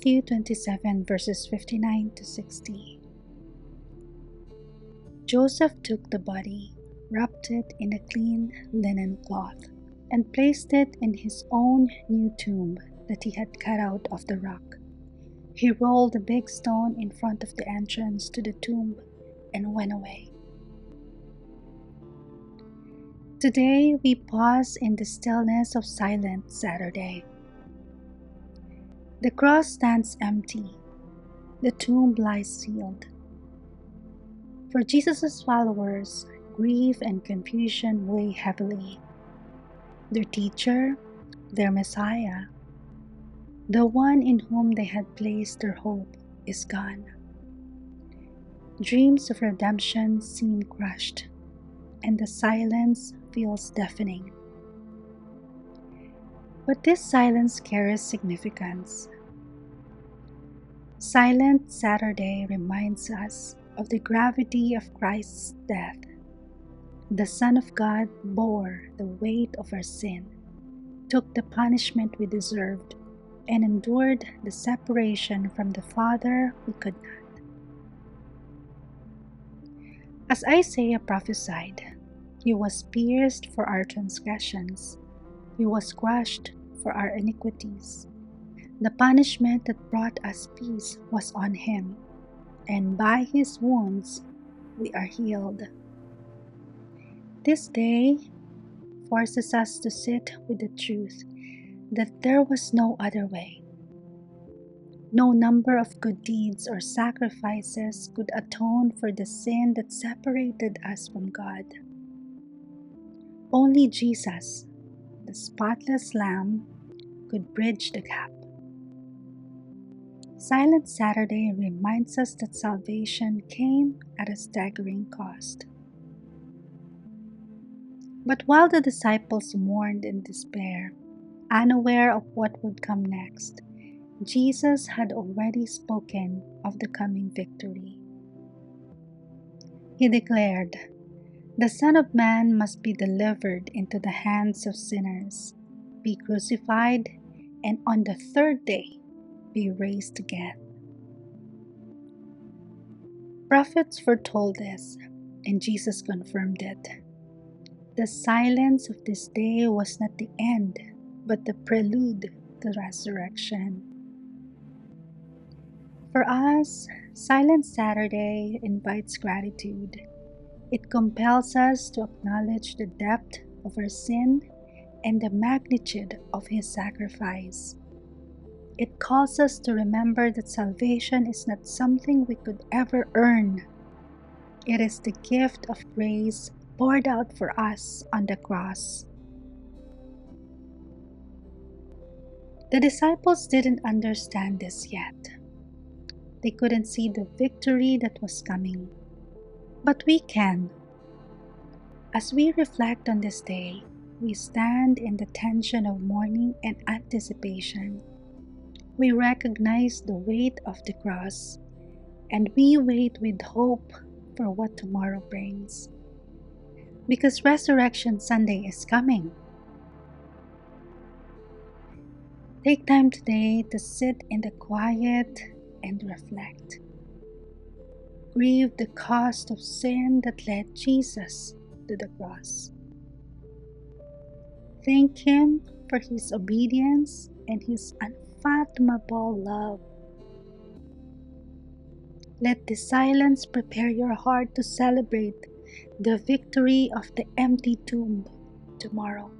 Matthew 27 verses 59 to 60. Joseph took the body, wrapped it in a clean linen cloth, and placed it in his own new tomb that he had cut out of the rock. He rolled a big stone in front of the entrance to the tomb and went away. Today we pause in the stillness of Silent Saturday. The cross stands empty. The tomb lies sealed. For Jesus' followers, grief and confusion weigh heavily. Their teacher, their Messiah, the one in whom they had placed their hope, is gone. Dreams of redemption seem crushed, and the silence feels deafening. But this silence carries significance. Silent Saturday reminds us of the gravity of Christ's death. The Son of God bore the weight of our sin, took the punishment we deserved, and endured the separation from the Father we could not. As Isaiah prophesied, He was pierced for our transgressions, He was crushed for our iniquities. The punishment that brought us peace was on Him, and by His wounds we are healed. This day forces us to sit with the truth that there was no other way. No number of good deeds or sacrifices could atone for the sin that separated us from God. Only Jesus, the spotless Lamb, could bridge the gap. Silent Saturday reminds us that salvation came at a staggering cost. But while the disciples mourned in despair, unaware of what would come next, Jesus had already spoken of the coming victory. He declared, "The Son of Man must be delivered into the hands of sinners, be crucified, and on the third day be raised again." Prophets foretold this, and Jesus confirmed it. The silence of this day was not the end, but the prelude to resurrection. For us, Silent Saturday invites gratitude. It compels us to acknowledge the depth of our sin and the magnitude of His sacrifice. It calls us to remember that salvation is not something we could ever earn. It is the gift of grace poured out for us on the cross. The disciples didn't understand this yet. They couldn't see the victory that was coming. But we can. As we reflect on this day, we stand in the tension of mourning and anticipation. We recognize the weight of the cross, and we wait with hope for what tomorrow brings. Because Resurrection Sunday is coming. Take time today to sit in the quiet and reflect. Grieve the cost of sin that led Jesus to the cross. Thank Him for His obedience and His unfathomable love. Let the silence prepare your heart to celebrate the victory of the empty tomb tomorrow.